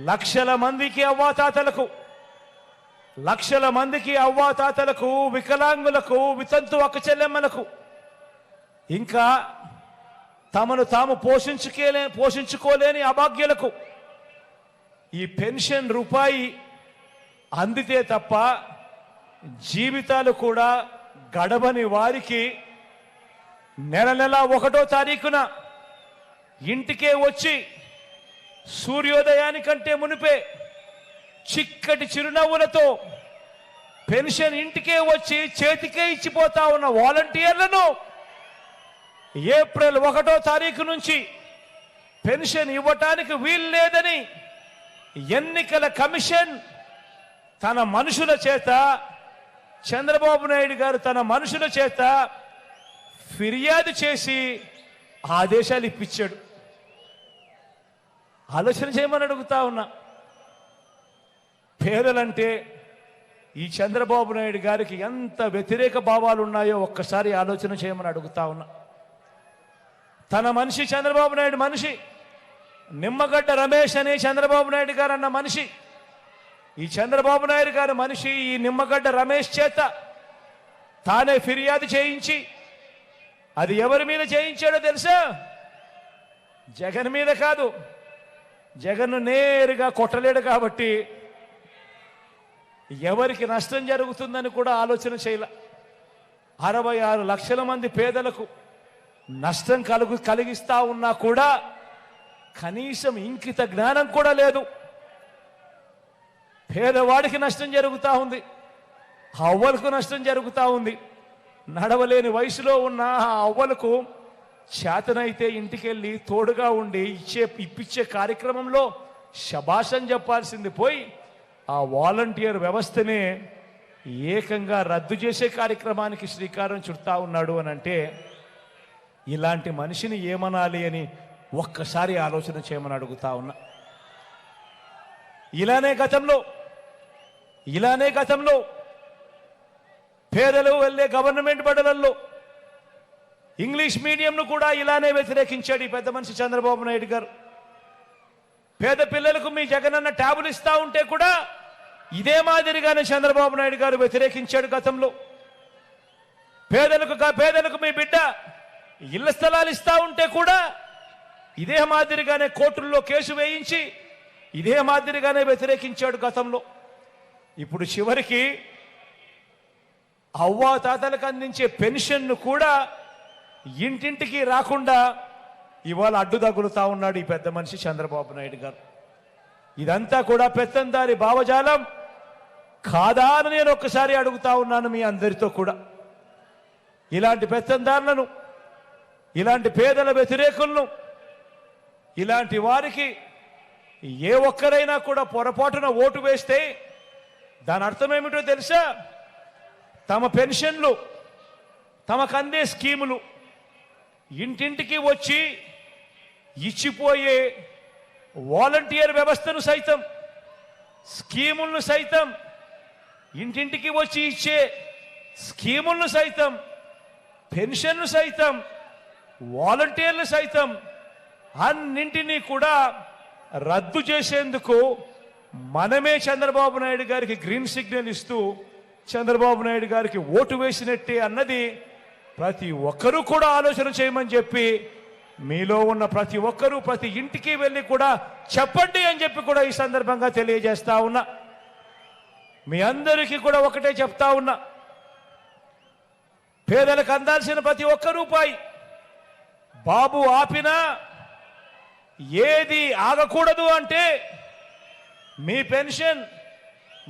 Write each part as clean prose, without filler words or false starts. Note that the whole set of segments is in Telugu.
లక్షల మందికి అవ్వాతాతలకు వికలాంగులకు వితంతు అక్కచెల్లెమ్మలకు ఇంకా తమను తాము పోషించుకోలేని అభాగ్యులకు ఈ పెన్షన్ రూపాయి అందితే తప్ప జీవితాలు కూడా గడవని వారికి నెల 1వ తారీఖున ఇంటికే వచ్చి సూర్యోదయానికంటే మునిపే చిక్కటి చిరునవ్వులతో పెన్షన్ ఇంటికే వచ్చి చేతికే ఇచ్చిపోతా ఉన్న వాలంటీర్లను ఏప్రిల్ 1వ తారీఖు నుంచి పెన్షన్ ఇవ్వటానికి వీలు లేదని ఎన్నికల కమిషన్ తన మనుషుల చేత చంద్రబాబు నాయుడు గారు తన మనుషుల చేత ఫిర్యాదు చేసి ఆదేశాలు ఇప్పించాడు. ఆలోచన చేయమని అడుగుతా ఉన్నా. పేదలంటే ఈ చంద్రబాబు నాయుడు గారికి ఎంత వ్యతిరేక భావాలు ఉన్నాయో ఒక్కసారి ఆలోచన చేయమని అడుగుతా ఉన్నా. తన మనిషి చంద్రబాబు నాయుడు మనిషి నిమ్మగడ్డ రమేష్ అనే చంద్రబాబు నాయుడు గారు అన్న మనిషి, ఈ చంద్రబాబు నాయుడు గారి మనిషి ఈ నిమ్మగడ్డ రమేష్ చేత తానే ఫిర్యాదు చేయించి, అది ఎవరి మీద చేయించాడో తెలుసా? జగన్ మీద కాదు. జగన్ నేరుగా కొట్టలేడు కాబట్టి ఎవరికి నష్టం జరుగుతుందని కూడా ఆలోచన చేయాల. 66 లక్షల మంది పేదలకు నష్టం కలిగిస్తా ఉన్నా కూడా కనీసం ఇంకిత జ్ఞానం కూడా లేదు. పేదవాడికి నష్టం జరుగుతూ ఉంది, అవ్వలకు నష్టం జరుగుతూ ఉంది. నడవలేని వయసులో ఉన్న ఆ అవ్వలకు చేతనైతే ఇంటికెళ్ళి తోడుగా ఉండి ఇప్పించే కార్యక్రమంలో శభాషం చెప్పాల్సింది పోయి ఆ వాలంటీర్ వ్యవస్థనే ఏకంగా రద్దు చేసే కార్యక్రమానికి శ్రీకారం చుడతా ఉన్నాడు అని అంటే ఇలాంటి మనిషిని ఏమనాలి అని ఒక్కసారి ఆలోచన చేయమని అడుగుతా ఉన్నా. ఇలానే గతంలో పేదలు వెళ్ళే గవర్నమెంట్ బడులలో ఇంగ్లీష్ మీడియంను కూడా ఇలానే వ్యతిరేకించాడు ఈ పెద్ద మనిషి చంద్రబాబు నాయుడు గారు. పేద పిల్లలకు మీ జగనన్న ట్యాబులు ఇస్తా ఉంటే కూడా ఇదే మాదిరిగానే చంద్రబాబు నాయుడు గారు వ్యతిరేకించాడు గతంలో. పేదలకు మీ బిడ్డ ఇళ్ల స్థలాలు ఇస్తా ఉంటే కూడా ఇదే మాదిరిగానే కోర్టుల్లో కేసు వేయించి ఇదే మాదిరిగానే వ్యతిరేకించాడు గతంలో. ఇప్పుడు చివరికి అవ్వా తాతలకు అందించే పెన్షన్ను కూడా ఇంటింటికి రాకుండా ఇవాళ అడ్డు తగులుతా ఉన్నాడు ఈ పెద్ద మనిషి చంద్రబాబు నాయుడు గారు. ఇదంతా కూడా పెత్తందారి భావజాలం కాదా అని నేను ఒక్కసారి అడుగుతా ఉన్నాను మీ అందరితో కూడా. ఇలాంటి పెత్తందారులను, ఇలాంటి పేదల వ్యతిరేకులను, ఇలాంటి వారికి ఏ ఒక్కరైనా కూడా పొరపాటున ఓటు వేస్తే దాని అర్థం ఏమిటో తెలుసా? తమ పెన్షన్లు, తమకు అందే స్కీములు ఇంటింటికి వచ్చి ఇచ్చిపోయే వాలంటీర్ వ్యవస్థను సైతం, స్కీములను సైతం, ఇంటింటికి వచ్చి ఇచ్చే స్కీములను సైతం, పెన్షన్లు సైతం, వాలంటీర్లు సైతం అన్నింటినీ కూడా రద్దు చేసేందుకు మనమే చంద్రబాబు నాయుడు గారికి గ్రీన్ సిగ్నల్ ఇస్తూ చంద్రబాబు నాయుడు గారికి ఓటు వేసినట్టే అన్నది ప్రతి ఒక్కరూ కూడా ఆలోచన చేయమని చెప్పి మీలో ఉన్న ప్రతి ఒక్కరూ ప్రతి ఇంటికి వెళ్ళి కూడా చెప్పండి అని చెప్పి కూడా ఈ సందర్భంగా తెలియజేస్తా ఉన్నా. మీ అందరికీ కూడా ఒకటే చెప్తా ఉన్నా, పేదలకు అందాల్సిన ప్రతి ఒక్క రూపాయి బాబు ఆపినా ఏది ఆగకూడదు అంటే మీ పెన్షన్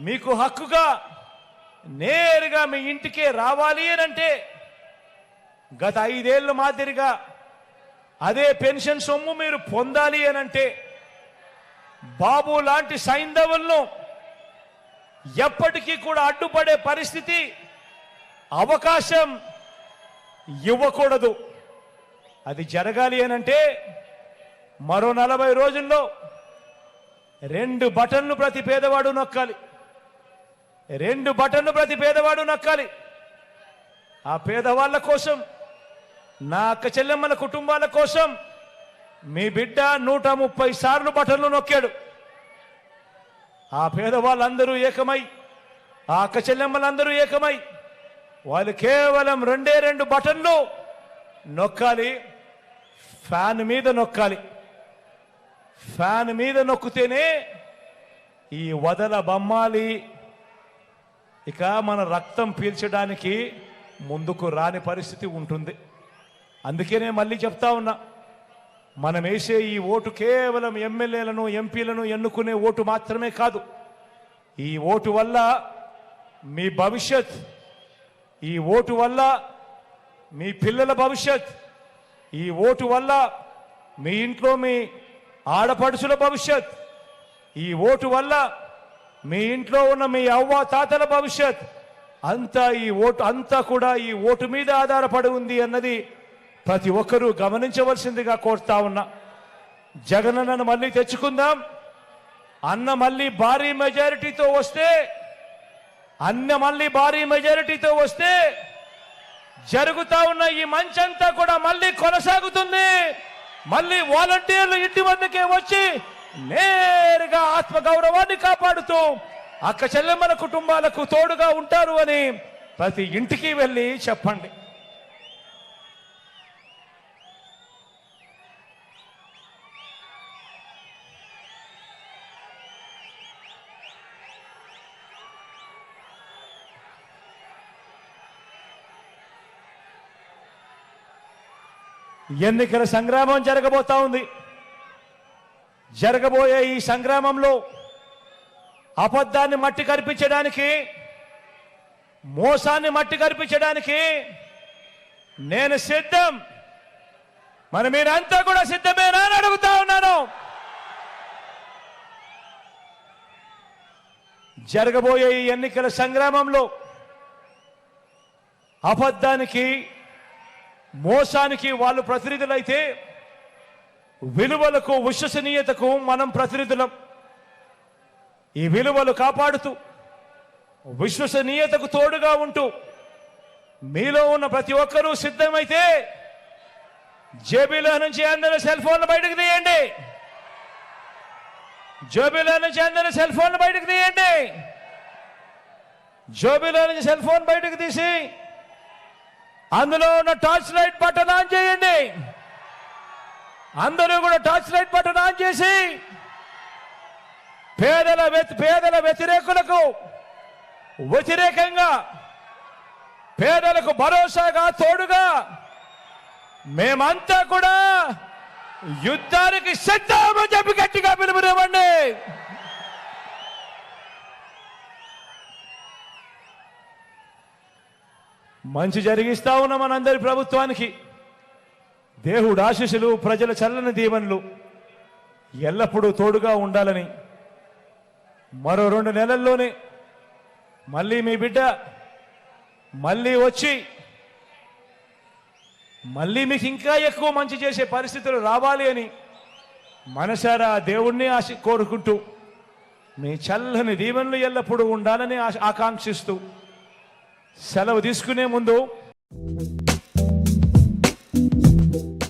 మీకు హక్కుగా నేరుగా మీ ఇంటికే రావాలి అని అంటే గత 5 ఏళ్ళ మాదిరిగా అదే పెన్షన్ సొమ్ము మీరు పొందాలి అని అంటే బాబు లాంటి సైంధవులను ఎప్పటికీ కూడా అడ్డుపడే పరిస్థితి, అవకాశం ఇవ్వకూడదు. అది జరగాలి అని అంటే మరో 40 రోజుల్లో 2 బటన్లు ప్రతి పేదవాడు నొక్కాలి. 2 బటన్లు ప్రతి పేదవాడు నొక్కాలి. ఆ పేదవాళ్ళ కోసం, నా అక్క చెల్లెమ్మల కుటుంబాల కోసం మీ బిడ్డ 130 సార్లు బటన్లు నొక్కాడు. ఆ పేదవాళ్ళందరూ ఏకమై, ఆ అక్క చెల్లెమ్మలందరూ ఏకమై, వాళ్ళు కేవలం రెండు బటన్లు నొక్కాలి. ఫ్యాన్ మీద నొక్కాలి. ఫ్యాన్ మీద నొక్కితేనే ఈ వదల బొమ్మాలి ఇక మన రక్తం పీల్చడానికి ముందుకు రాని పరిస్థితి ఉంటుంది. అందుకనే మళ్ళీ చెప్తా ఉన్నా, మనం వేసే ఈ ఓటు కేవలం ఎమ్మెల్యేలను ఎంపీలను ఎన్నుకునే ఓటు మాత్రమే కాదు. ఈ ఓటు వల్ల మీ భవిష్యత్, ఈ ఓటు వల్ల మీ పిల్లల భవిష్యత్, ఈ ఓటు వల్ల మీ ఇంట్లో మీ ఆడపడుచుల భవిష్యత్, ఈ ఓటు వల్ల మీ ఇంట్లో ఉన్న మీ అవ్వ తాతల భవిష్యత్ అంతా కూడా ఈ ఓటు మీద ఆధారపడి ఉంది అన్నది ప్రతి ఒక్కరూ గమనించవలసిందిగా కోరుతా ఉన్నా. జగనన్నను మళ్ళీ తెచ్చుకుందాం. అన్న మళ్ళీ భారీ మెజారిటీతో వస్తే జరుగుతా ఉన్న ఈ మంచంతా కూడా మళ్ళీ కొనసాగుతుంది. మళ్ళీ వాలంటీర్లు ఇంటి వద్దకే వచ్చి నేరుగా ఆత్మగౌరవాన్ని కాపాడుతూ అక్క చెల్లెమ్మల కుటుంబాలకు తోడుగా ఉంటారు అని ప్రతి ఇంటికి వెళ్ళి చెప్పండి. ఎన్నికల సంగ్రామం జరగబోతా ఉంది. జరగబోయే ఈ సంగ్రామంలో అబద్ధాన్ని మట్టి కనిపించడానికి, మోసాన్ని మట్టి కనిపించడానికి నేను సిద్ధం. మరి మీరంతా కూడా సిద్ధమేనా అని అడుగుతా ఉన్నాను. జరగబోయే ఈ ఎన్నికల సంగ్రామంలో అబద్ధానికి, మోసానికి వాళ్ళు ప్రతినిధులైతే, విలువలకు, విశ్వసనీయతకు మనం ప్రతినిధులం. ఈ విలువలు కాపాడుతూ, విశ్వసనీయతకు తోడుగా ఉంటూ మీలో ఉన్న ప్రతి ఒక్కరూ సిద్ధమైతే జేబీలో నుంచి అందరూ సెల్ ఫోన్లు బయటకు తీయండి. జేబీలో నుంచి అందరూ సెల్ ఫోన్లు బయటకు తీయండి. జేబీలో నుంచి సెల్ ఫోన్ బయటకు తీసి అందులో ఉన్న టార్చ్ లైట్ బటన్ ఆన్ చేయండి. అందరూ కూడా టార్చ్ లైట్ బటన్ ఆన్ చేసి పేదల వ్యతిరేకంగా, పేదలకు భరోసాగా, తోడుగా మేమంతా కూడా యుద్ధానికి సిద్ధమని చెప్పి గట్టిగా పిలుపునివ్వండి. మంచి జరిగిస్తా ఉన్న మనందరి ప్రభుత్వానికి దేవుడు ఆశీస్సులు, ప్రజల చల్లని దీవెనలు ఎల్లప్పుడూ తోడుగా ఉండాలని, మరో 2 నెలల్లోనే మళ్ళీ మీ బిడ్డ మళ్ళీ వచ్చి మళ్ళీ మీకు ఇంకా ఎక్కువ మంచి చేసే పరిస్థితులు రావాలి అని మనసారా దేవుణ్ణి కోరుకుంటూ మీ చల్లని దీవెనలు ఎల్లప్పుడూ ఉండాలని ఆకాంక్షిస్తూ సెలవు తీసుకునే ముందు